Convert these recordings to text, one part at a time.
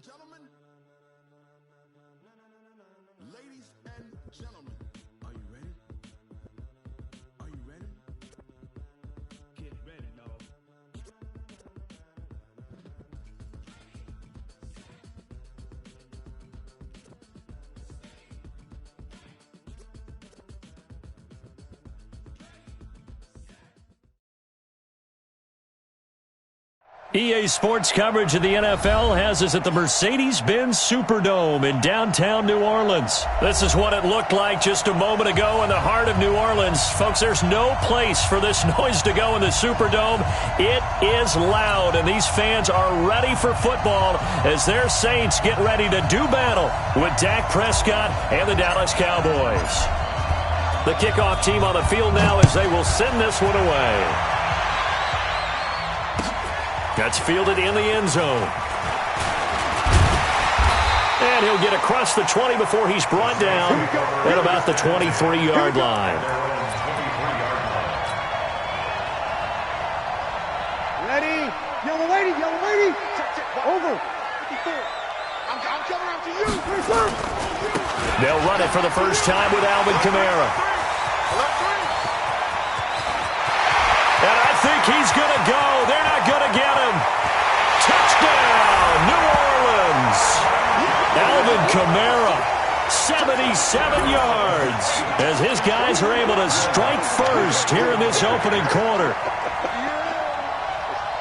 gentlemen, ladies and gentlemen, are you ready? Are you ready? Get ready, dog. EA Sports coverage of the NFL has us at the Mercedes-Benz Superdome in downtown New Orleans. This is what it looked like just a moment ago in the heart of New Orleans. Folks, there's no place for this noise to go in the Superdome. It is loud, and these fans are ready for football as their Saints get ready to do battle with Dak Prescott and the Dallas Cowboys. The kickoff team on the field now as they will send this one away. That's fielded in the end zone. And he'll get across the 20 before he's brought down at about the 23-yard line. Ready? Yellow lady, yellow lady. Over. I'm coming after you. They'll run it for the first time with Alvin Kamara. And I think he's going to go. They're not going to get him. Touchdown, New Orleans. Alvin Kamara, 77 yards, as his guys are able to strike first here in this opening quarter.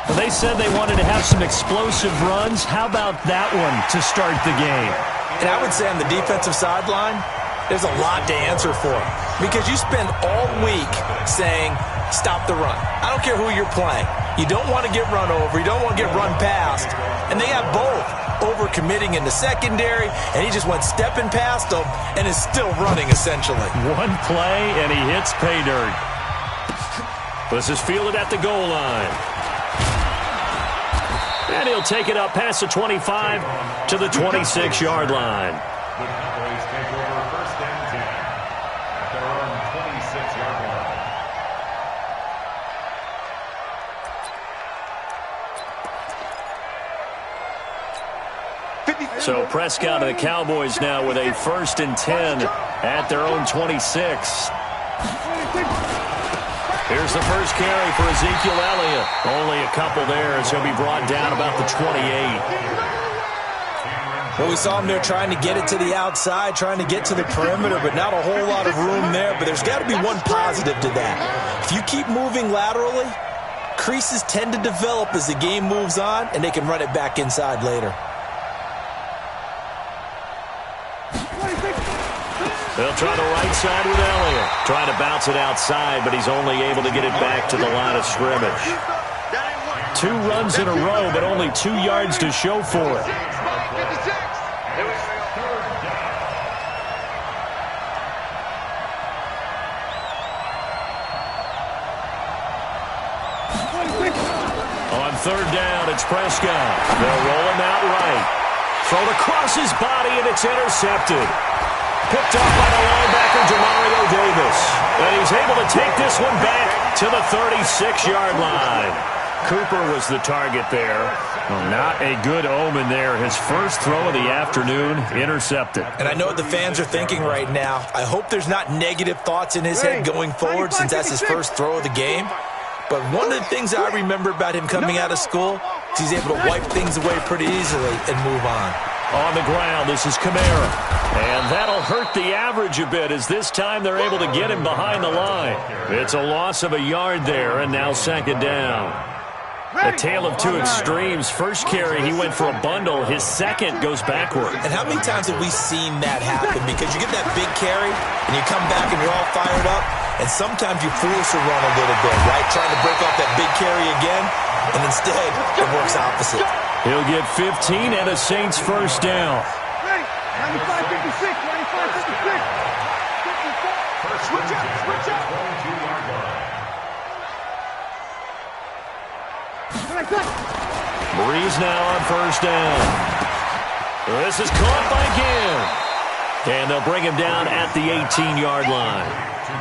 Well, they said they wanted to have some explosive runs. How about that one to start the game? And I would say on the defensive sideline, there's a lot to answer for. Because you spend all week saying, stop the run. I don't care who you're playing. You don't want to get run over. You don't want to get run past. And they have both. Overcommitting in the secondary, and he just went stepping past them and is still running, essentially. One play, and he hits pay dirt. This is fielded at the goal line. And he'll take it up past the 25 to the 26-yard line. The Cowboys take over first and 10 at their own 26-yard line. So Prescott and the Cowboys now with a 1st and 10 at their own 26. Here's the first carry for Ezekiel Elliott. Only a couple there as he'll be brought down about the 28. Well, we saw him there trying to get it to the outside, trying to get to the perimeter, but not a whole lot of room there. But there's got to be one positive to that. If you keep moving laterally, creases tend to develop as the game moves on, and they can run it back inside later. They'll try the right side with Elliott. Trying to bounce it outside, but he's only able to get it back to the line of scrimmage. 2 runs in a row, but only 2 yards to show for it. On 3rd down, it's Prescott. They'll roll him out right. Thrown across his body, and it's intercepted. Picked up by the linebacker, Jamario Davis. And he's able to take this one back to the 36-yard line. Cooper was the target there. Well, not a good omen there. His first throw of the afternoon intercepted. And I know what the fans are thinking right now. I hope there's not negative thoughts in his head going forward since that's his first throw of the game. But one of the things I remember about him coming out of school is he's able to wipe things away pretty easily and move on. On the ground, this is Kamara. And that'll hurt the average a bit as this time they're able to get him behind the line. It's a loss of a yard there, and now 2nd down. A tale of 2 extremes. First carry, he went for a bundle. His second goes backward. And how many times have we seen that happen? Because you get that big carry, and you come back and you're all fired up, and sometimes you force a run a little bit, right? Trying to break off that big carry again, and instead it works opposite. He'll get 15 and a Saints first down. 95-56, 95-56. Switch up, switch up. 22-yard line. Breeze now on 1st down. This is caught by Ginn. And they'll bring him down at the 18-yard line.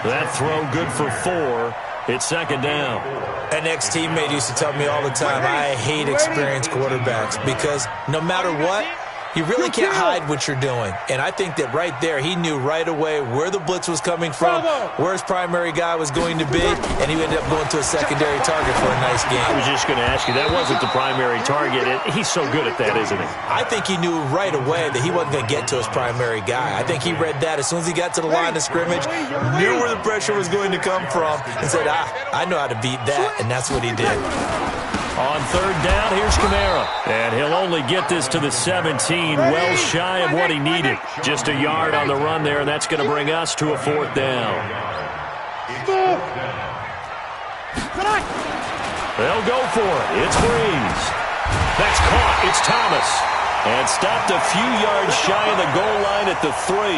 That throw good for 4. It's 2nd down. An ex-teammate used to tell me all the time, I hate experienced quarterbacks because no matter what, You really can't hide what you're doing. And I think that right there, he knew right away where the blitz was coming from, where his primary guy was going to be, and he ended up going to a secondary target for a nice game. I was just going to ask you, that wasn't the primary target. He's so good at that, isn't he? I think he knew right away that he wasn't going to get to his primary guy. I think he read that as soon as he got to the line of scrimmage, knew where the pressure was going to come from, and said, I know how to beat that, and that's what he did. On third down, here's Kamara. And he'll only get this to the 17, well shy of what he needed. Just a yard on the run there, and that's going to bring us to a fourth down. They'll go for it. It's Breeze. That's caught. It's Thomas. And stopped a few yards shy of the goal line at the 3.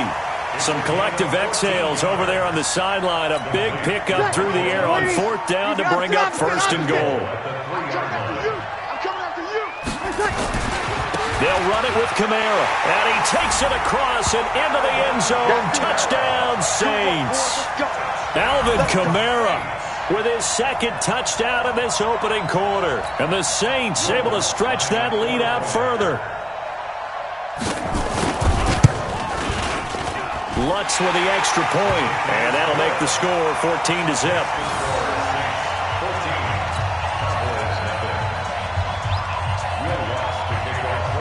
Some collective exhales over there on the sideline. A big pickup through the air on fourth down to bring up first and goal. They'll run it with Kamara. And he takes it across and into the end zone. Touchdown, Saints. Alvin Kamara with his second touchdown in this opening quarter. And the Saints able to stretch that lead out further. Lutz with the extra point, and that'll make the score 14-0.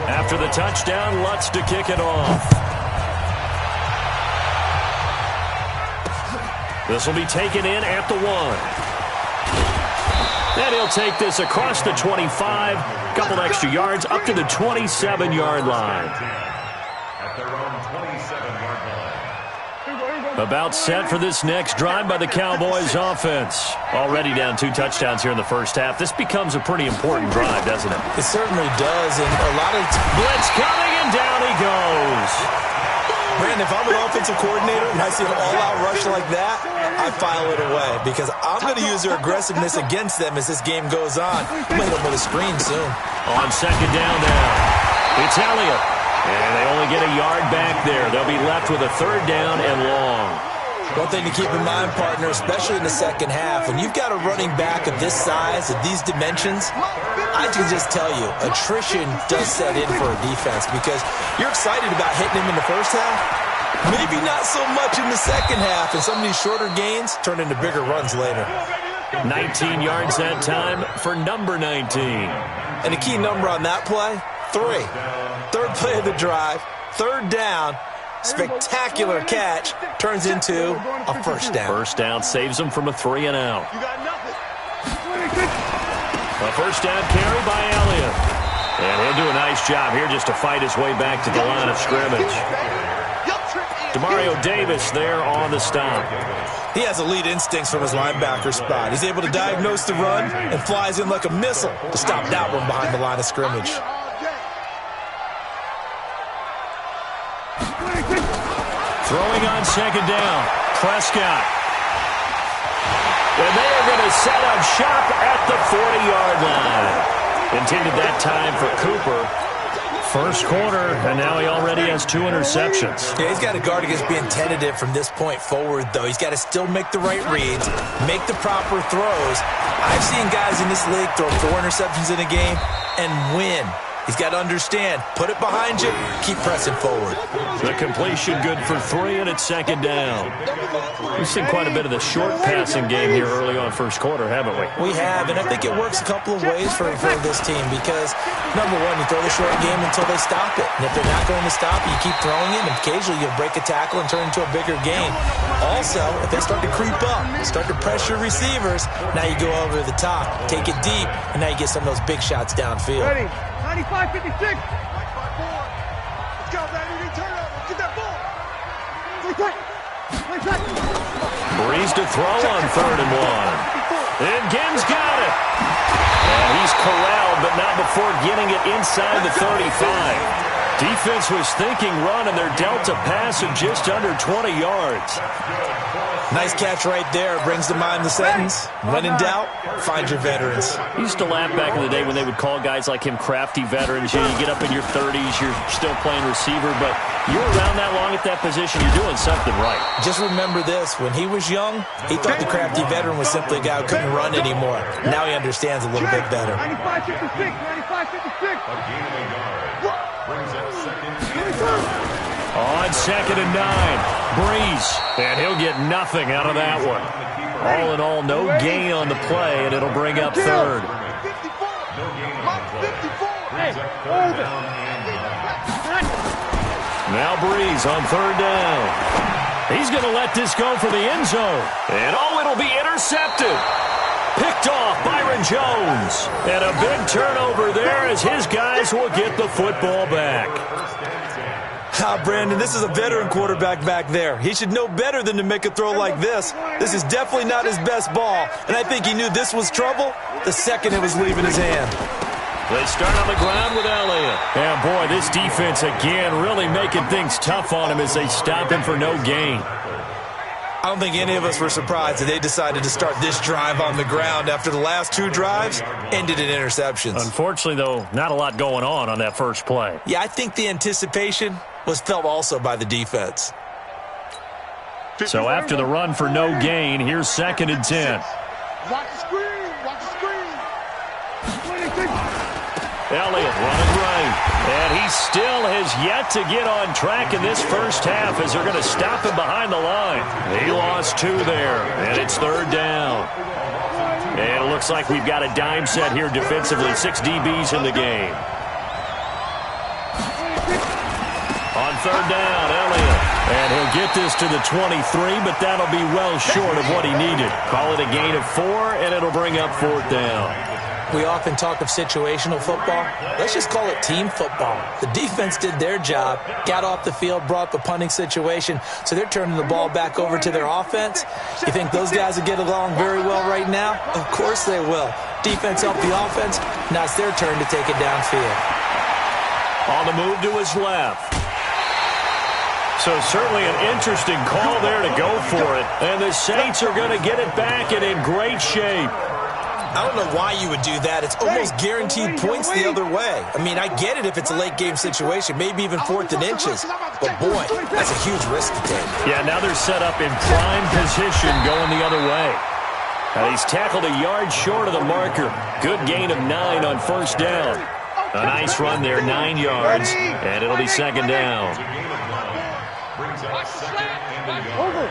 After the touchdown, Lutz to kick it off. This will be taken in at the 1. And he'll take this across the 25, couple extra yards, up to the 27-yard line. About set for this next drive by the Cowboys offense. Already down 2 touchdowns here in the first half. This becomes a pretty important drive, doesn't it? It certainly does, and a lot of blitz coming, and down he goes. Brandon, if I'm an offensive coordinator and I see an all-out rush like that, I file it away because I'm going to use their aggressiveness against them as this game goes on. I'm going to hit them with a screen soon. On second down now, it's Elliott. And they only get a yard back there. They'll be left with a third down and long. One thing to keep in mind, partner, especially in the second half, when you've got a running back of this size, of these dimensions, I can just tell you, attrition does set in for a defense because you're excited about hitting him in the first half. Maybe not so much in the second half, and some of these shorter gains turn into bigger runs later. 19 yards that time for number 19. And the key number on that play, 3. Third play of the drive, third down, spectacular catch, turns into a first down. First down saves him from a 3 and out. A first down carry by Elliott. And he'll do a nice job here just to fight his way back to the line of scrimmage. Demario Davis there on the stop. He has elite instincts from his linebacker spot. He's able to diagnose the run and flies in like a missile to stop that one behind the line of scrimmage. Throwing on second down, Prescott. And they are going to set up shop at the 40-yard line. Intended that time for Cooper. First quarter, and now he already has 2 interceptions. Yeah, he's got to guard against being tentative from this point forward, though. He's got to still make the right reads, make the proper throws. I've seen guys in this league throw 4 interceptions in a game and win. He's got to understand, put it behind you, keep pressing forward. The completion good for 3, and it's second down. We've seen quite a bit of the short passing game here early on first quarter, haven't we? We have, and I think it works a couple of ways for this team because, number one, you throw the short game until they stop it. And if they're not going to stop it, you keep throwing it, and occasionally you'll break a tackle and turn it into a bigger game. Also, if they start to creep up, start to pressure receivers, now you go over the top, take it deep, and now you get some of those big shots downfield. Ready. 95-56. Let's go, baby. Turnover. Get that ball. Breeze to throw on 3rd and 1. And Gibbs got it. And he's corralled, but not before getting it inside the 35. Defense was thinking run, and they're dealt a pass of just under 20 yards. Nice catch right there. Brings to mind the sentence, when in doubt, find your veterans. I used to laugh back in the day when they would call guys like him crafty veterans. You get up in your 30s, you're still playing receiver, but you're around that long at that position, you're doing something right. Just remember this. When he was young, he thought the crafty veteran was simply a guy who couldn't run anymore. Now he understands a little bit better. 95-56. 95-56. Brings up second and 9. On 2nd and 9, Breeze, and he'll get nothing out of that one. All in all, no gain on the play, and it'll bring up 3rd. No gain on the play. Brings up 3rd down and 9. Now Breeze on 3rd down. He's going to let this go for the end zone. And it'll be intercepted. Picked off Byron Jones. And a big turnover there as his guys will get the football back. Brandon, this is a veteran quarterback back there. He should know better than to make a throw like this. This is definitely not his best ball. And I think he knew this was trouble the second it was leaving his hand. They start on the ground with Elliott. And boy, this defense again really making things tough on him as they stop him for no gain. I don't think any of us were surprised that they decided to start this drive on the ground after the last 2 drives ended in interceptions. Unfortunately, though, not a lot going on that first play. Yeah, I think the anticipation was felt also by the defense. So after the run for no gain, here's 2nd and 10. Watch the screen. Watch the screen. Elliott running right. And he still has yet to get on track in this first half as they're going to stop him behind the line. He lost 2 there, and it's 3rd down. And it looks like we've got a dime set here defensively. 6 DBs in the game. On 3rd down, Elliott. And he'll get this to the 23, but that'll be well short of what he needed. Call it a gain of 4, and it'll bring up 4th down. We often talk of situational football. Let's just call it team football. The defense did their job, got off the field, brought the punting situation, so they're turning the ball back over to their offense. You think those guys will get along very well right now? Of course they will. Defense helped the offense. Now it's their turn to take it downfield. On the move to his left. So certainly an interesting call there to go for it. And the Saints are going to get it back and in great shape. I don't know why you would do that. It's almost guaranteed points the other way. I mean, I get it if it's a late game situation, maybe even 4th and inches. But boy, that's a huge risk to take. Yeah, now they're set up in prime position going the other way. Now he's tackled a yard short of the marker. Good gain of 9 on 1st down. A nice run there, 9 yards, and it'll be 2nd down. Brings up 2nd and 1. Over.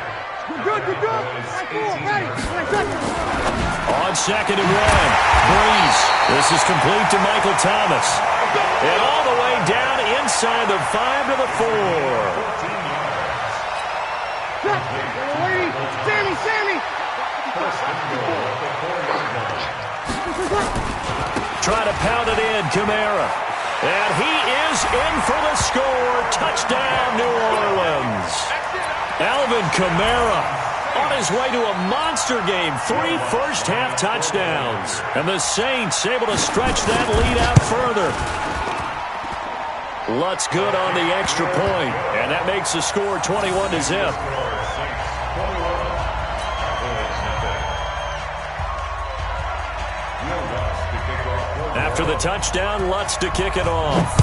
Good. Ready. On 2nd and 1, Breeze. This is complete to Michael Thomas. And all the way down inside the 5 to the 4. Sammy. Trying to pound it in, Kamara. And he is in for the score. Touchdown, New Orleans. Alvin Kamara on his way to a monster game. 3 first-half touchdowns. And the Saints able to stretch that lead out further. Lutz good on the extra point. And that makes the score 21-0. After the touchdown, Lutz to kick it off.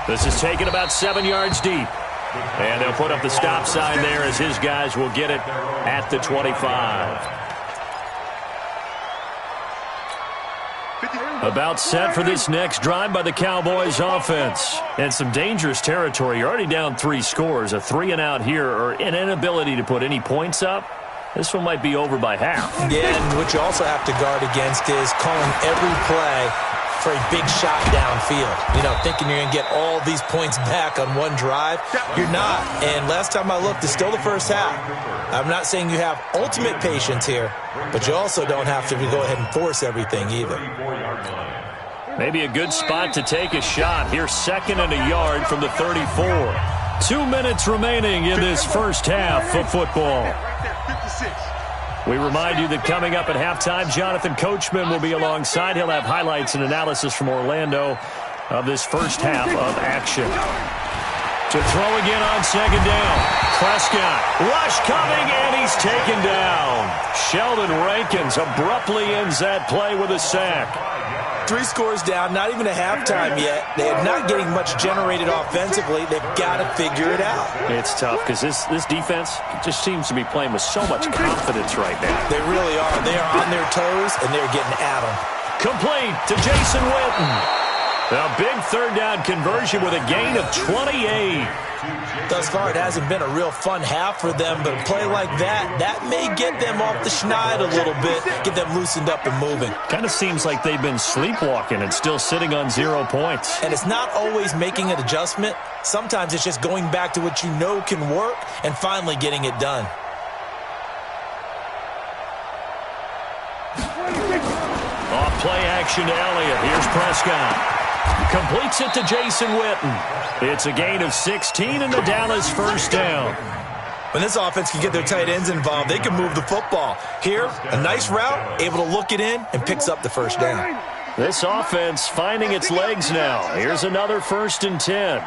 This is taken about 7 yards deep. And they'll put up the stop sign there as his guys will get it at the 25. About set for this next drive by the Cowboys offense. And some dangerous territory. You're already down 3 scores. A 3-and-out here or an inability to put any points up. This one might be over by half. Yeah, and what you also have to guard against is calling every play for a big shot downfield. You know, thinking you're going to get all these points back on one drive. You're not. And last time I looked, it's still the first half. I'm not saying you have ultimate patience here, but you also don't have to go ahead and force everything either. Maybe a good spot to take a shot. Here's 2nd and a yard from the 34. 2 minutes remaining in this first half of football. We remind you that coming up at halftime, Jonathan Coachman will be alongside. He'll have highlights and analysis from Orlando of this first half of action. To throw again on 2nd down. Prescott, rush coming, and he's taken down. Sheldon Rankins abruptly ends that play with a sack. 3 scores down, not even a halftime yet. They're not getting much generated offensively. They've got to figure it out. It's tough because this defense just seems to be playing with so much confidence right now. They really are. They are on their toes, and they're getting at them. Complete to Jason Witten. A big third down conversion with a gain of 28. Thus far, it hasn't been a real fun half for them, but a play like that may get them off the schneid a little bit, get them loosened up and moving. Kind of seems like they've been sleepwalking and still sitting on 0 points. And it's not always making an adjustment. Sometimes it's just going back to what you know can work and finally getting it done. Off play action to Elliott. Here's Prescott. Completes it to Jason Witten. It's a gain of 16 and the Dallas first down. When this offense can get their tight ends involved, they can move the football. Here, a nice route, able to look it in, and picks up the first down. This offense finding its legs now. Here's another 1st and 10.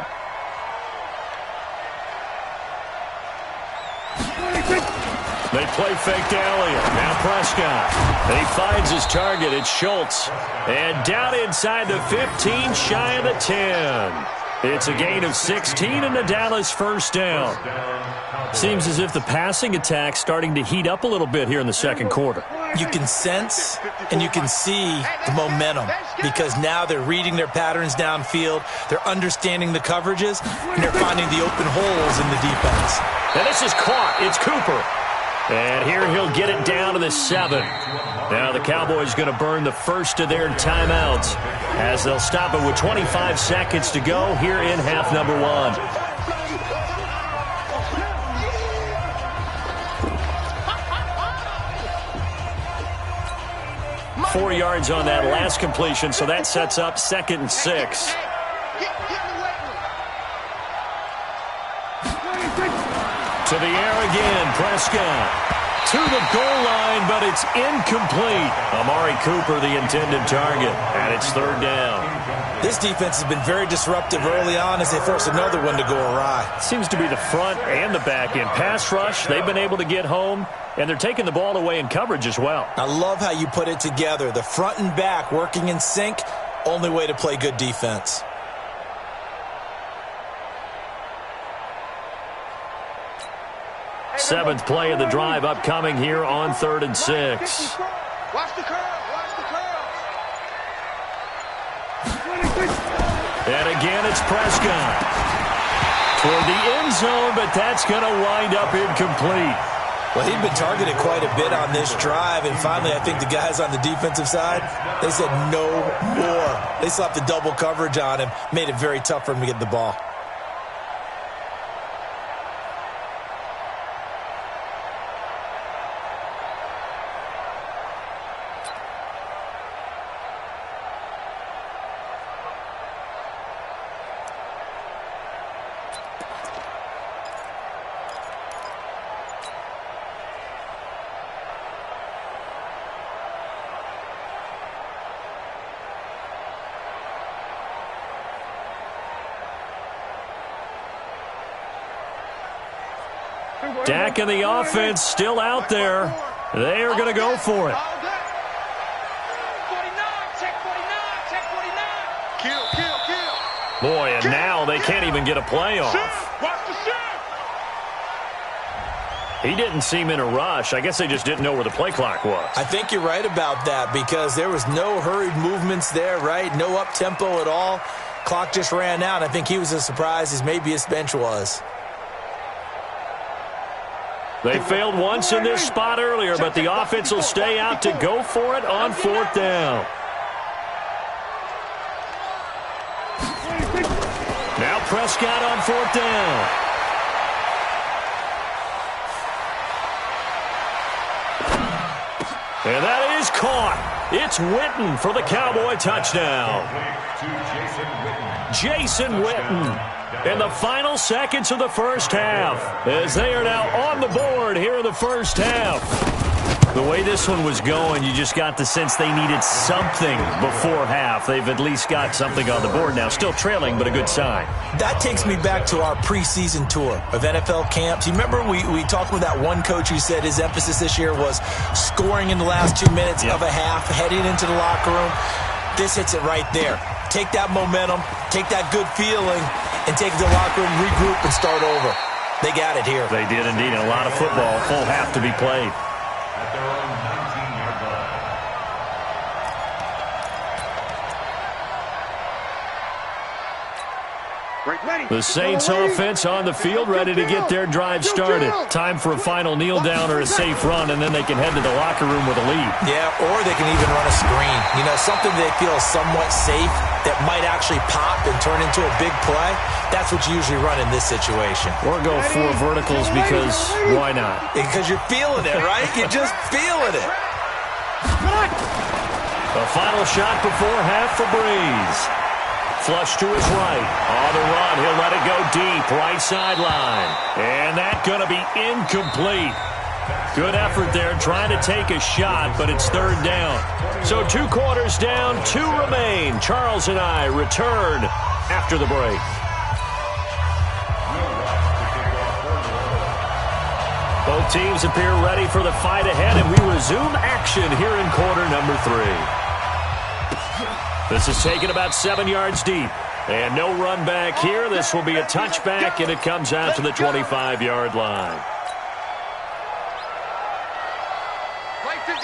They play fake to Elliott. Now Prescott. He finds his target. It's Schultz. And down inside the 15, shy of the 10. It's a gain of 16 and the Dallas first down. Seems as if the passing attack's starting to heat up a little bit here in the second quarter. You can sense and you can see the momentum because now they're reading their patterns downfield, they're understanding the coverages, and they're finding the open holes in the defense. And this is caught. It's Cooper. And here he'll get it down to the 7. Now the Cowboys going to burn the first of their timeouts as they'll stop it with 25 seconds to go here in half number 1. 4 yards on that last completion, so that sets up 2nd and 6. To the air again, Prescott. To the goal line, but it's incomplete. Amari Cooper, the intended target, and it's 3rd down. This defense has been very disruptive early on as they force another one to go awry. Seems to be the front and the back end. Pass rush, they've been able to get home, and they're taking the ball away in coverage as well. I love how you put it together. The front and back working in sync, only way to play good defense. Seventh play of the drive upcoming here on 3rd and 6. Watch the curve. Watch the curve. And again, it's Prescott. Toward the end zone, but that's going to wind up incomplete. Well, he'd been targeted quite a bit on this drive, and finally I think the guys on the defensive side, they said no more. They slapped the double coverage on him, made it very tough for him to get the ball. Dak and the offense still out there. They are going to go for it. 49, check 49. Kill. Boy, and now they can't even get a play off. Watch the shoot. He didn't seem in a rush. I guess they just didn't know where the play clock was. I think you're right about that because there was no hurried movements there, right? No up-tempo at all. Clock just ran out. I think he was as surprised as maybe his bench was. They failed once in this spot earlier, but the offense will stay out to go for it on 4th down. Now Prescott on 4th down. And that is caught. It's Witten for the Cowboy touchdown. Jason Witten. In the final seconds of the first half, as they are now on the board here in the first half. The way this one was going, you just got the sense they needed something before half. They've at least got something on the board now. Still trailing, but a good sign. That takes me back to our preseason tour of NFL camps. You remember we talked with that one coach who said his emphasis this year was scoring in the last 2 minutes of a half, heading into the locker room. This hits it right there. Take that momentum, take that good feeling, and take it to the locker room, regroup, and start over. They got it here. They did indeed. A lot of football, full half to be played. At their own 19-yard The Saints offense on the field, ready to get their drive started. Time for a final kneel down or a safe run, and then they can head to the locker room with a lead. Yeah, or they can even run a screen. You know, something they feel is somewhat safe that might actually pop and turn into a big play. That's what you usually run in this situation. Or go 4 verticals because why not? Because you're feeling it, right? You're just feeling it. The final shot before half for Breeze. Flush to his right. On the run, he'll let it go deep. Right sideline. And that's going to be incomplete. Good effort there trying to take a shot, but it's 3rd down. So 2 quarters down, 2 remain. Charles and I return after the break. Both teams appear ready for the fight ahead, and we resume action here in quarter number 3. This is taken about 7 yards deep. And no run back here. This will be a touchback, and it comes out to the 25-yard line.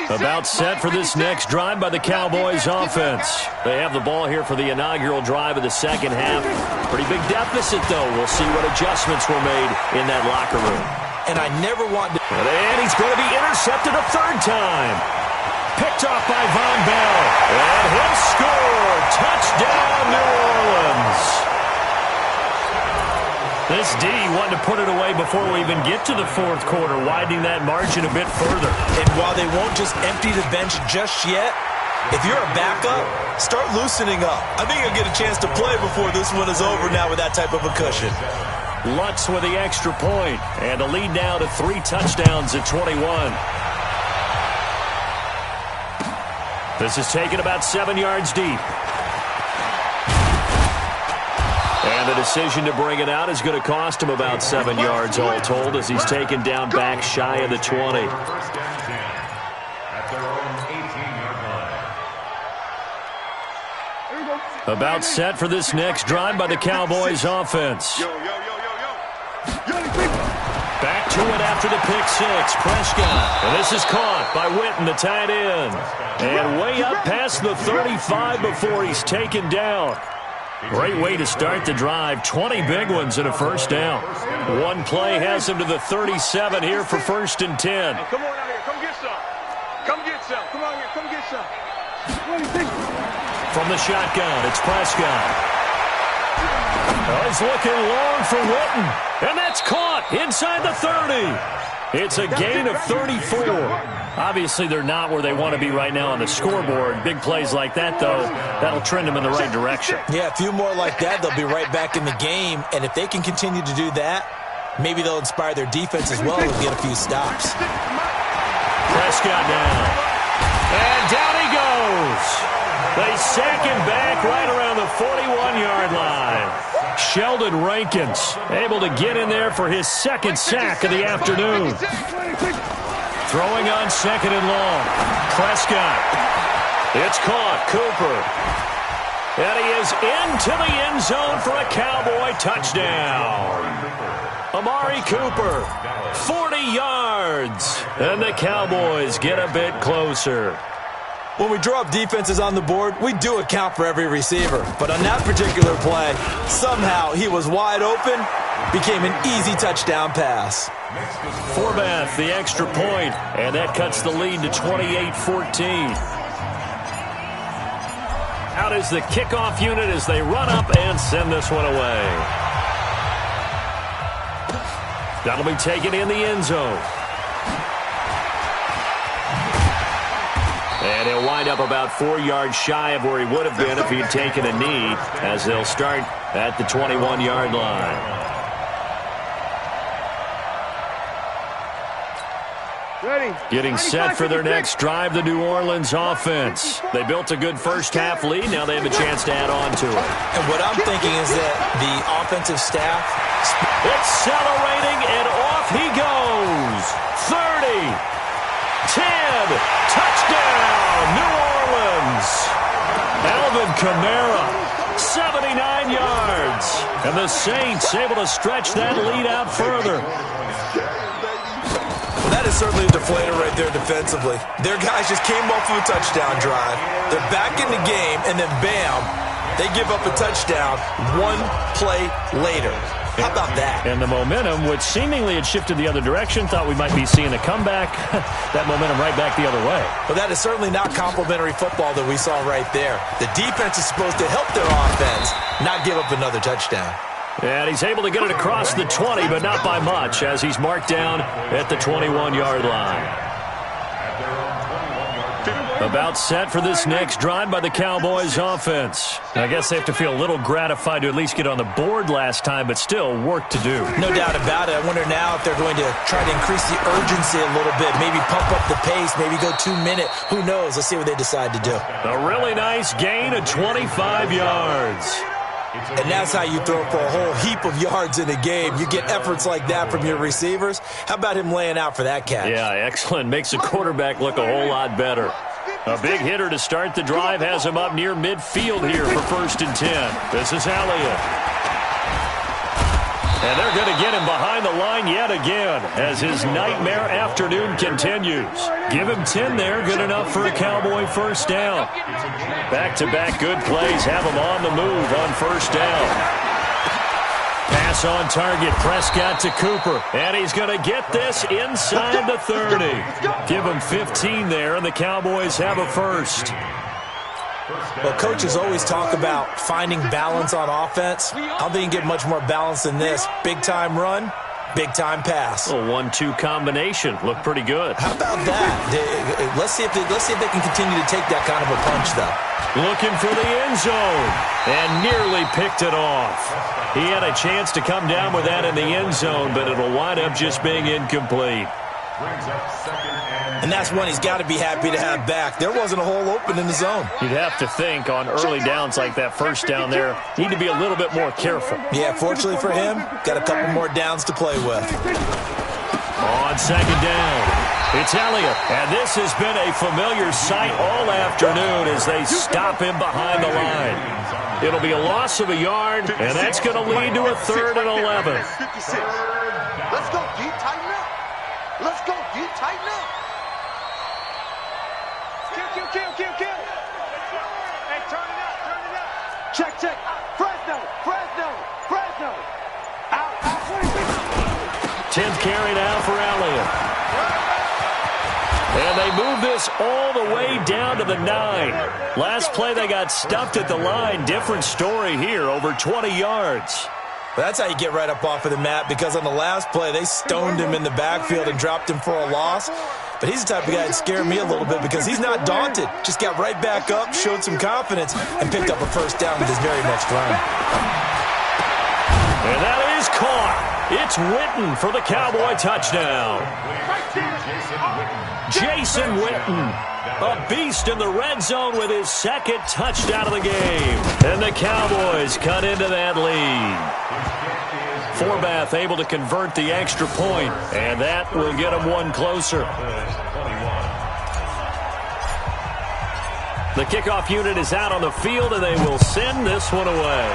About set for this next drive by the Cowboys offense. They have the ball here for the inaugural drive of the second half. Pretty big deficit, though. We'll see what adjustments were made in that locker room. And I never want to... And he's going to be intercepted a 3rd time. Picked off by Von Bell. And he'll score. Touchdown, New Orleans. This D wanted to put it away before we even get to the 4th quarter, widening that margin a bit further. And while they won't just empty the bench just yet, if you're a backup, start loosening up. I think you'll get a chance to play before this one is over now with that type of a cushion. Lutz with the extra point, and the lead now to 3 touchdowns at 21. This is taken about 7 yards deep. And the decision to bring it out is going to cost him about 7 yards all told as he's taken down back shy of the 20. About set for this next drive by the Cowboys offense. Back to it after the pick 6. Prescott. And this is caught by Witten, the tight end. And way up past the 35 before he's taken down. Great way to start the drive. 20 big ones and a 1st down. One play has him to the 37 here for 1st and 10. Hey, come on out here. Come get some. Come get some. Come on here. Come get some. From the shotgun, it's Prescott. Oh, he's looking long for Witten. And that's caught inside the 30. It's a gain of 34. Obviously, they're not where they want to be right now on the scoreboard. Big plays like that, though, that'll trend them in the right direction. Yeah, a few more like that, they'll be right back in the game. And if they can continue to do that, maybe they'll inspire their defense as well and get a few stops. Prescott now. And down he goes. They sack him back right around the 41-yard line. Sheldon Rankins able to get in there for his 2nd sack of the afternoon. Throwing on 2nd and long. Prescott. It's caught. Cooper. And he is into the end zone for a Cowboy touchdown. Amari Cooper. 40 yards. And the Cowboys get a bit closer. When we draw up defenses on the board, we do account for every receiver. But on that particular play, somehow he was wide open, became an easy touchdown pass. Forbath, the extra point, and that cuts the lead to 28-14. Out is the kickoff unit as they run up and send this one away. That'll be taken in the end zone. And he'll wind up about 4 yards shy of where he would have been if he'd taken a knee, as they'll start at the 21-yard line. Getting set for their next drive, the New Orleans offense. They built a good first half lead. Now they have a chance to add on to it. And what I'm thinking is that the offensive staff... Accelerating, and off he goes. 30, 10, touchdown, New Orleans. Alvin Kamara, 79 yards. And the Saints able to stretch that lead out further. That is certainly a deflator right there defensively. Their guys just came off of a touchdown drive. They're back in the game, and then bam, They give up a touchdown one play later. How about that? And the momentum, which seemingly had shifted the other direction, thought we might be seeing a comeback. That momentum right back the other way. Well, that is certainly not complimentary football that we saw right there. The defense is supposed to help their offense, not give up another touchdown. And he's able to get it across the 20, but not by much, as he's marked down at the 21-yard line. About set for this next drive by the Cowboys offense. I guess they have to feel a little gratified to at least get on the board last time, but still work to do. No doubt about it. I wonder now if they're going to try to increase the urgency a little bit, maybe pump up the pace, maybe go 2 minute. Who knows? Let's see what they decide to do. A really nice gain of 25 yards. And that's how you throw for a whole heap of yards in a game. You get efforts like that from your receivers. How about him laying out for that catch? Yeah, excellent. Makes the quarterback look a whole lot better. A big hitter to start the drive has him up near midfield here for 1st and 10. This is Elliott. And they're going to get him behind the line yet again as his nightmare afternoon continues. Give him 10 there, good enough for a Cowboy first down. Back-to-back good plays have him on the move on first down. Pass on target, Prescott to Cooper, and he's going to get this inside the 30. Give him 15 there, and the Cowboys have a first. Well, coaches always talk about finding balance on offense. I don't think you can get much more balance than this. Big-time run, big-time pass. A 1-2 combination. Looked pretty good. How about that? Let's see if they can continue to take that kind of a punch, though. Looking for the end zone, and nearly picked it off. He had a chance to come down with that in the end zone, but it'll wind up just being incomplete. And that's one he's got to be happy to have back. There wasn't a hole open in the zone. You'd have to think on early downs like that first down there, need to be a little bit more careful. Yeah, fortunately for him, got a couple more downs to play with. On second down, it's Elliott, and this has been a familiar sight all afternoon as they stop him behind the line. It'll be a loss of a yard, and that's going to lead to a 3rd and 11. Let's go, D, tighten up. Let's go, D, tighten up. Kill. Hey, turn it up. Check. Fresno. Out. 10th carry now for Elliott. And they move this all the way down to the 9. Last play they got stuffed at the line. Different story here, over 20 yards. Well, that's how you get right up off of the mat, because on the last play, they stoned him in the backfield and dropped him for a loss. But he's the type of guy that scared me a little bit because he's not daunted. Just got right back up, showed some confidence, and picked up a first down with his very next run. And that is caught. It's Witten for the Cowboy touchdown. Jason Witten, a beast in the red zone with his 2nd touchdown of the game. And the Cowboys cut into that lead. Forbath able to convert the extra point, and that will get them one closer. The kickoff unit is out on the field, and they will send this one away.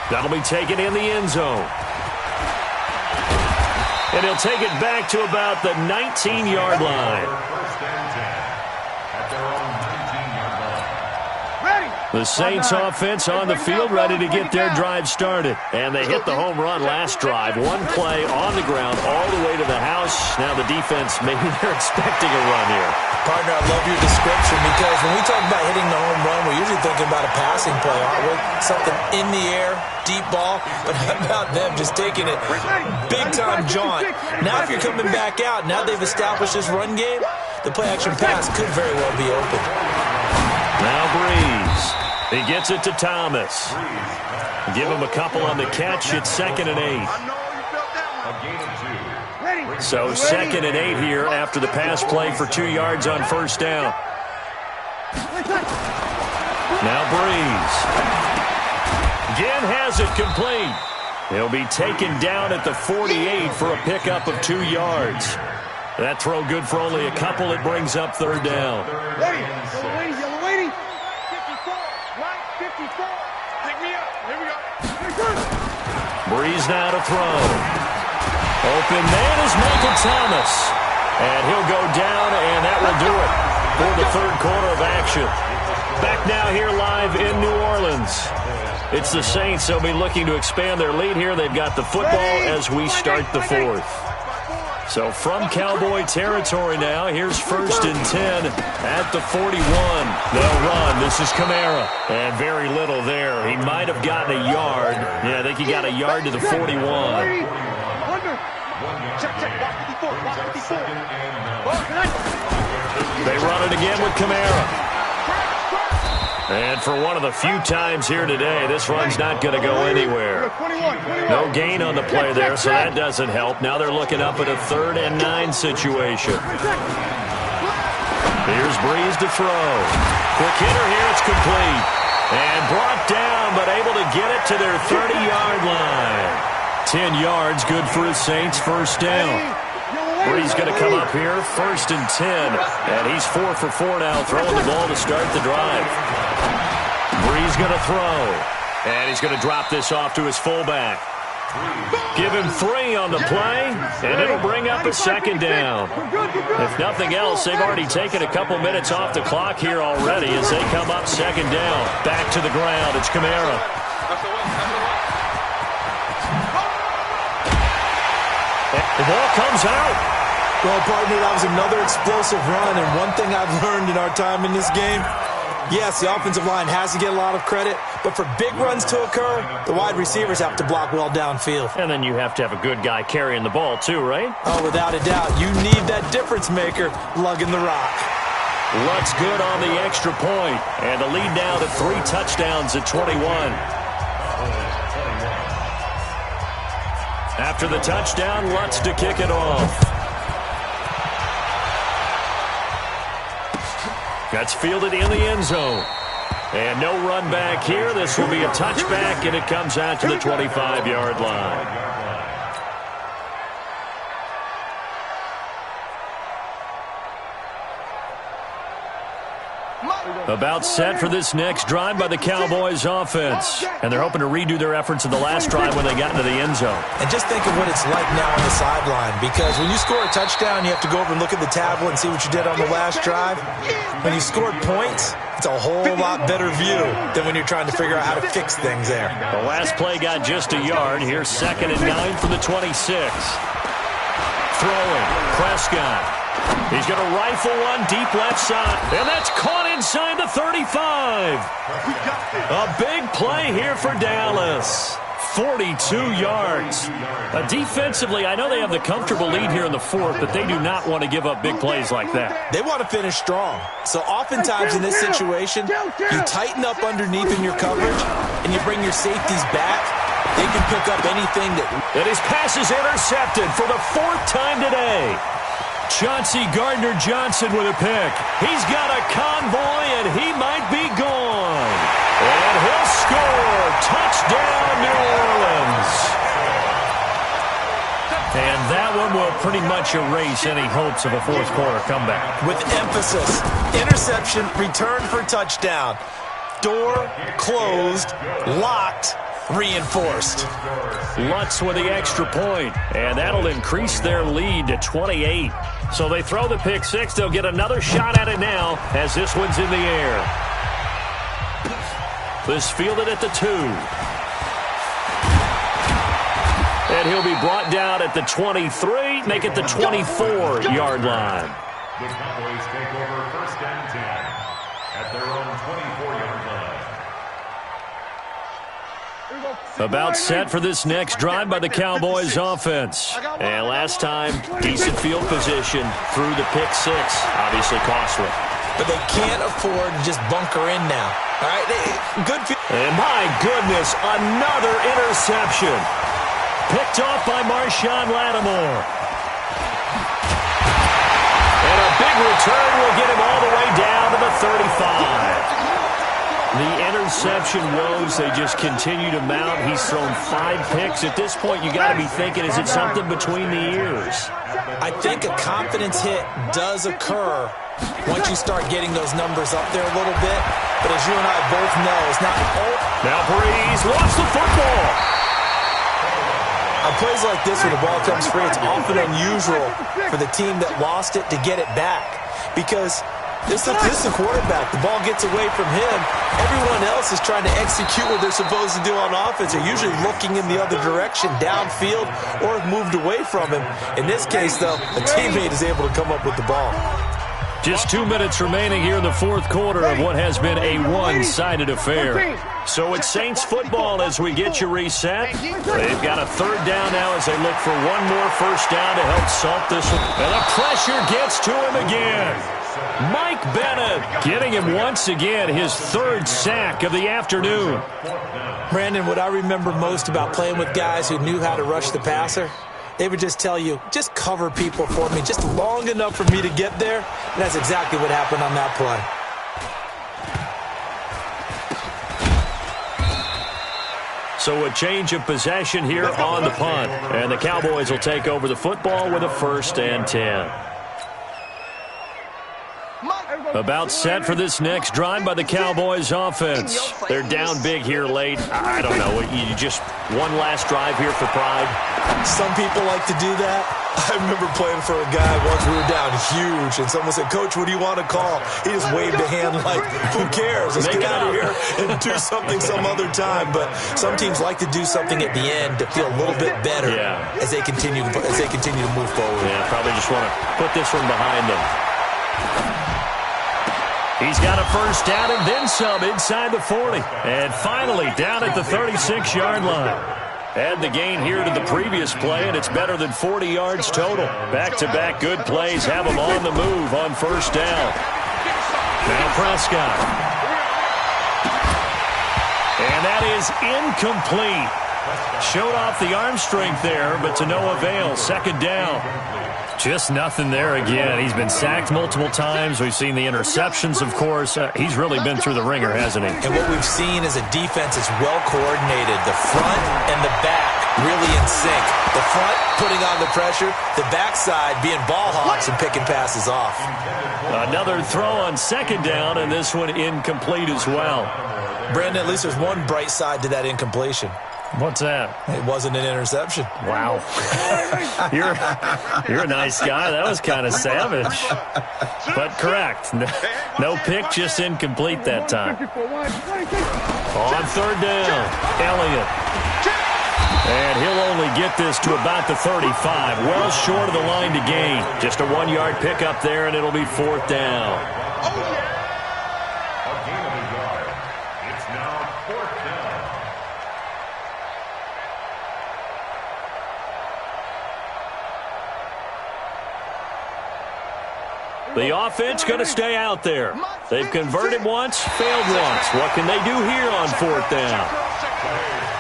That'll be taken in the end zone. And he'll take it back to about the 19-yard line. The Saints offense on the field, ready to get their drive started. And they hit the home run last drive. One play on the ground all the way to the house. Now the defense, maybe they're expecting a run here. Partner, I love your description, because when we talk about hitting the home run, we're usually thinking about a passing play, aren't we? Something in the air, deep ball. But how about them just taking it big-time jaunt? Now if you're coming back out, now they've established this run game, the play-action pass could very well be open. Now Breeze. He gets it to Thomas. Give him a couple on the catch. It's 2nd and 8. So 2nd and 8 here after the pass play for 2 yards on first down. Now Breeze. Again has it complete. He'll be taken down at the 48 for a pickup of 2 yards. That throw good for only a couple. It brings up 3rd down. Yellow lady. 54, right, 54. Pick me up. Here we go. Breeze now to throw. Open man is Michael Thomas. And he'll go down, and that will do it. for the third quarter of action. Back now here live in New Orleans. It's the Saints. They'll be looking to expand their lead here. They've got the football as we start the fourth. So from Cowboy territory now, here's 1st and 10 at the 41. They'll run. This is Kamara. And very little there. He might have gotten a yard. Yeah, I think he got a yard to the 41. They run it again with Kamara. And for one of the few times here today, this run's not going to go anywhere. No gain on the play there, so that doesn't help. Now they're looking up at a 3rd and 9 situation. Here's Breeze to throw. Quick hitter here, it's complete. And brought down, but able to get it to their 30-yard line. 10 yards, good for his Saints, first down. Breeze going to come up here, 1st and 10. And he's 4 for 4 now, throwing the ball to start the drive. Breeze going to throw. And he's going to drop this off to his fullback. Give him 3 on the play, and it'll bring up a 2nd down. If nothing else, they've already taken a couple minutes off the clock here already as they come up 2nd down. Back to the ground, it's Kamara. The ball comes out. Well, partner, that was another explosive run, and one thing I've learned in our time in this game, yes, the offensive line has to get a lot of credit, but for big runs to occur, the wide receivers have to block well downfield. And then you have to have a good guy carrying the ball too, right? Oh, without a doubt. You need that difference maker lugging the rock. Lutz good on the extra point, and the lead now to 3 touchdowns at 21. After the touchdown, Lutz to kick it off. That's fielded in the end zone. And no run back here. This will be a touchback, and it comes out to the 25-yard line. About set for this next drive by the Cowboys offense. And they're hoping to redo their efforts in the last drive when they got into the end zone. And just think of what it's like now on the sideline, because when you score a touchdown, you have to go over and look at the tablet and see what you did on the last drive. When you scored points, it's a whole lot better view than when you're trying to figure out how to fix things there. The last play got just a yard. Here's 2nd and 9 from the 26. Throwing. Prescott. He's going to rifle one deep left side. And that's caught inside the 35. A big play here for Dallas. 42 yards. Defensively, I know they have the comfortable lead here in the 4th, but they do not want to give up big plays like that. They want to finish strong. So oftentimes in this situation, you tighten up underneath in your coverage, and you bring your safeties back. They can pick up anything that... And his pass is intercepted for the 4th time today. Chauncey Gardner-Johnson with a pick. He's got a convoy, and he might be gone. And he'll score. Touchdown, New Orleans. And that one will pretty much erase any hopes of a fourth quarter comeback. With emphasis. Interception, return for touchdown. Door closed, locked, reinforced. Lutz with the extra point, and that'll increase their lead to 28. So they throw the pick 6. They'll get another shot at it now as this one's in the air. This fielded at the 2. And he'll be brought down at the 23, make it the 24-yard line. The Cowboys take over 1st and 10 at their own 24-yard line. About set for this next drive by the Cowboys offense. And last time, decent field position through the pick 6. Obviously costly. But they can't afford to just bunker in now. All right, good. And my goodness, another interception. Picked off by Marshawn Lattimore. And a big return will get him all the way down to the 35. The interception woes, they just continue to mount. He's thrown 5 picks. At this point, you got to be thinking, is it something between the ears? I think a confidence hit does occur once you start getting those numbers up there a little bit. But as you and I both know, it's not... Now Breeze lost the football. On plays like this where the ball comes free, it's often unusual for the team that lost it to get it back. Because This is the quarterback. The ball gets away from him. Everyone else is trying to execute what they're supposed to do on offense. They're usually looking in the other direction, downfield, or have moved away from him. In this case, though, a teammate is able to come up with the ball. Just 2 minutes remaining here in the fourth quarter of what has been a one-sided affair. So it's Saints football as we get you reset. They've got a third down now as they look for one more first down to help salt this one. And the pressure gets to him again. Mike Bennett getting him once again, his third sack of the afternoon. Brandon, what I remember most about playing with guys who knew how to rush the passer, they would just tell you, just cover people for me, just long enough for me to get there. And that's exactly what happened on that play. So a change of possession here on the punt. And the Cowboys will take over the football with a 1st and 10. About set for this next drive by the Cowboys offense. They're down big here late. I don't know. You just one last drive here for pride. Some people like to do that. I remember playing for a guy once. We were down huge, and someone said, "Coach, what do you want to call?" He just waved a hand like, "Who cares? Let's get out of here and do something some other time." But some teams like to do something at the end to feel a little bit better as they continue to move forward. Yeah, probably just want to put this one behind them. He's got a first down and then some inside the 40. And finally down at the 36-yard line. Add the gain here to the previous play, and it's better than 40 yards total. Back-to-back good plays have him on the move on first down. Now Prescott. And that is incomplete. Showed off the arm strength there, but to no avail. Second down. Just nothing there again. He's been sacked multiple times. We've seen the interceptions, of course. He's really been through the ringer, hasn't he? And what we've seen is a defense that's well coordinated. The front and the back really in sync. The front putting on the pressure, the backside being ball hawks and picking passes off. Another throw on second down, and this one incomplete as well. Brandon, at least there's one bright side to that incompletion. What's that? It wasn't an interception. Wow. You're a nice guy. That was kind of savage. But correct. No pick, just incomplete that time. On third down, Elliott. And he'll only get this to about the 35. Well short of the line to gain. Just a 1-yard pickup there, and it'll be fourth down. A gain of a yard. It's now fourth down. The offense going to stay out there. They've converted once, failed once. What can they do here on fourth down?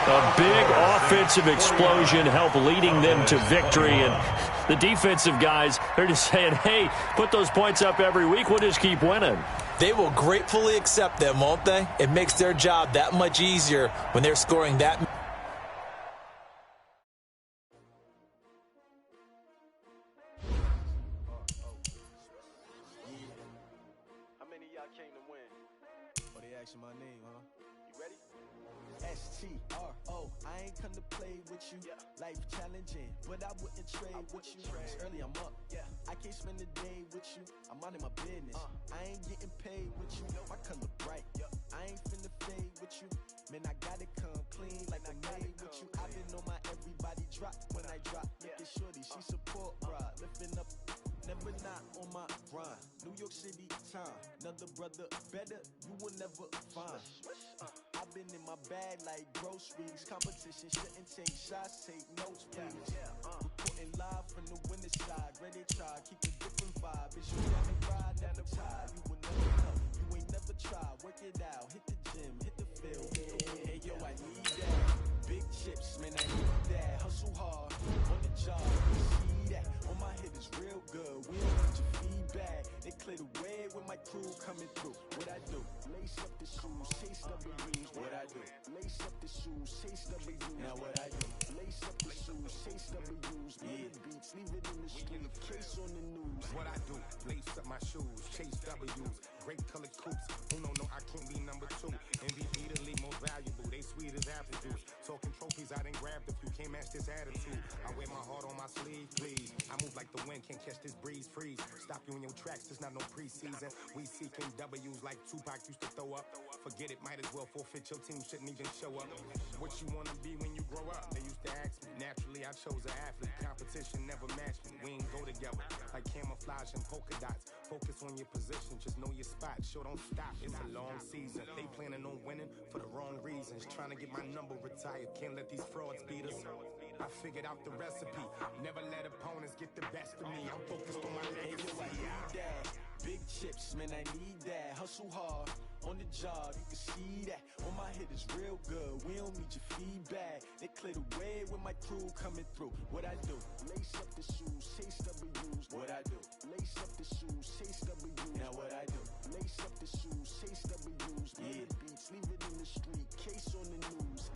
A big offensive explosion help leading them to victory. And the defensive guys, they're just saying, hey, put those points up every week. We'll just keep winning. They will gratefully accept them, won't they? It makes their job that much easier when they're scoring that. My name, huh? You ready? S-T-R-O. I ain't come to play with you. Life challenging, but I wouldn't trade with you. It's early, I'm up. I can't spend the day with you. I'm out of my business. I ain't getting paid with you. My color bright. I ain't finna fade with you. Man, I gotta come clean like I made with you. I've been on my everybody drop when I drop. Look at shorty, she support ride. Lifting up. Never not on my grind. New York City time. Another brother better, you will never find. I've been in my bag like groceries. Competition shouldn't take shots, take notes, please. Reporting live from the winning side. Ready to try, keep a different vibe. It's you down the ride, down the tide. You will never know, you ain't never try. Work it out, hit the gym, hit the field. Hey yo, I need that. Big chips, man, I need that. Hustle hard, on the job, see that. On my head is real good, we don't want your feedback. They clear the way with my crew coming through. What I do? Lace up the shoes, chase W's. What I do? Lace up the shoes, chase W's. Now what I do? Lace up the shoes, chase W's. Bring the beats, leave it in the street, case on the news. What I do? Lace up my shoes, chase W's. grape colored coops. Who no, I can't be number 2. MVP the league most valuable. They sweet as apple juice. Talking trophies, I done grabbed a few. Can't match this attitude. I wear my heart on my sleeve, please. I move like the wind, can't catch this breeze. Freeze. Stop you in your tracks. It's not no preseason. We seeking W's like Tupac used to throw up. Forget it, might as well forfeit. Your team shouldn't even show up. What you wanna be when you grow up? They used to ask me. Naturally, I chose an athlete. Competition never matched me. We ain't go together like camouflage and polka dots. Focus on your position, just know your spot. Sure, don't stop. It's a long season. They planning on winning for the wrong reasons. Trying to get my number retired. Can't let these frauds beat us. I figured out the recipe. Never let opponents get the best of me. I'm focused on my legacy. Big chips, man, I need that. Hustle hard on the job, you can see that. On my hit is real good. We don't need your feedback. They clear the way with my crew coming through. What I do? Lace up the shoes, chase W's. What I do? Lace up the shoes, chase W's. Now what I do? Lace up the shoes, chase W's. Yeah, the beats, leave it in the street. Case on the news.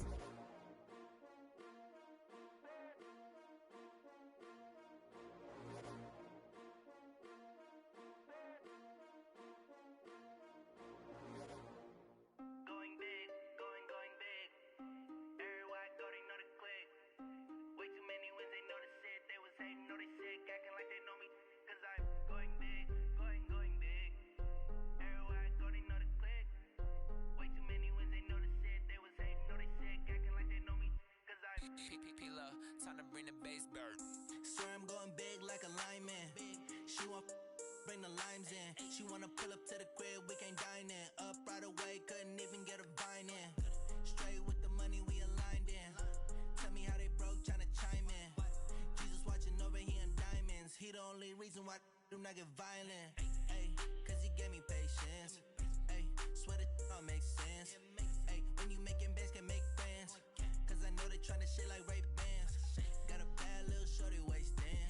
Time to bring the bass bird. Swear I'm going big like a lineman. She want bring the limes in. She wanna pull up to the crib, we can't dine in. Up right away, couldn't even get a vine in. Straight with the money we aligned in. Tell me how they broke, tryna chime in. Jesus watching over here in diamonds. He the only reason why do not get violent. Ay, cause he gave me patience. Ay, swear that all makes sense. Ay, when you making bands can make friends. Cause I know they tryna shit like Ray Bans. Got a bad little shorty wasting.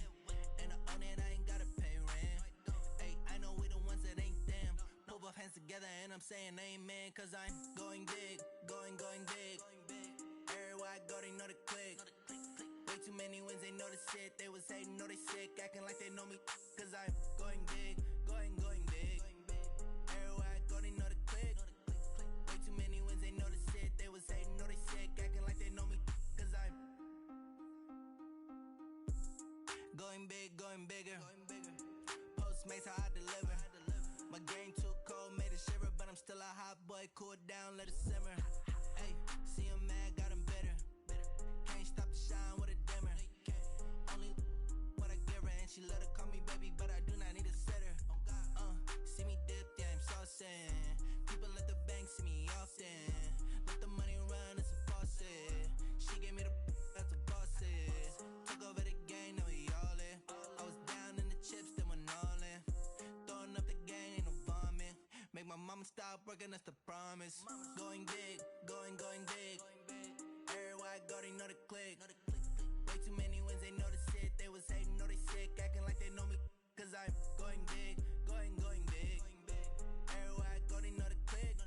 And I own it, I ain't gotta pay rent. Ay, I know we the ones that ain't them. Put both hands together and I'm saying amen. Cause I'm going big, going big. Everywhere I go, they know the click. Way too many wins, they know the shit. They was hating, know they sick, acting like they know me. Cause I'm going big, going big. Everywhere I go, they know the click. Way too many wins, they know the shit. They was hating, know they sick, acting like they know me. Cause I'm going big, going bigger. Postmates how I deliver. My game too cold, made it shiver. But I'm still a hot boy, cool down, let it simmer. Hey, see him mad, got him bitter. Can't stop the shine with a dimmer. Only what I give her, and she let her call me baby, but I do not need a sitter. See me dip, yeah, I'm saucing. People at the bank see me often. Let the money run, it's a faucet. She gave me the that's a bosses. Took over the game, now we all in. I was down in the chips, then went all in. Throwing up the gang, ain't no vomit. Make my mama stop working, that's the promise. Going big, going big. Everywhere I go, they know the click. Way too many wins, they know the shit. They was hating, know they sick, acting like they know me. Cause I'm going big, going big. Everywhere I go, they know the click.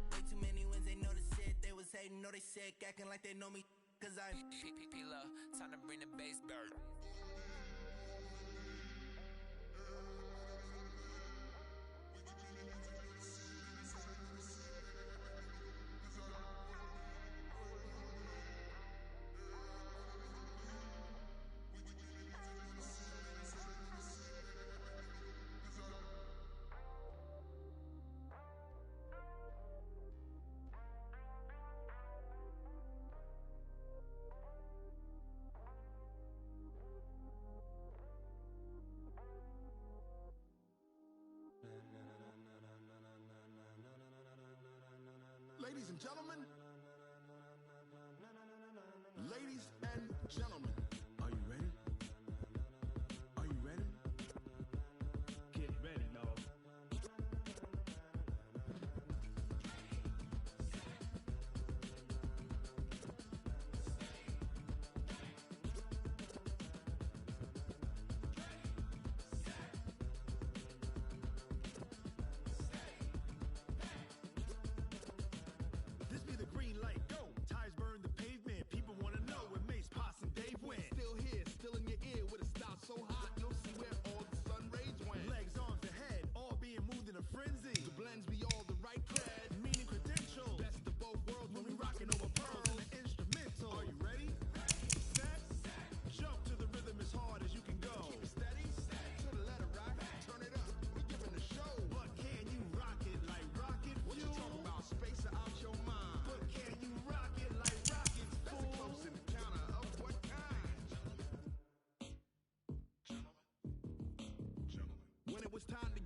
Way too many wins, they know the shit. They was hating, know they sick, acting like they know me. Cause I'm P-P-P-Love, time to bring the bass bird. Ladies and gentlemen, are you ready? Are you ready? Get ready, dog. This be the green light, go. Tires burn the pavement. People wanna know what makes Pops and Dave it was time to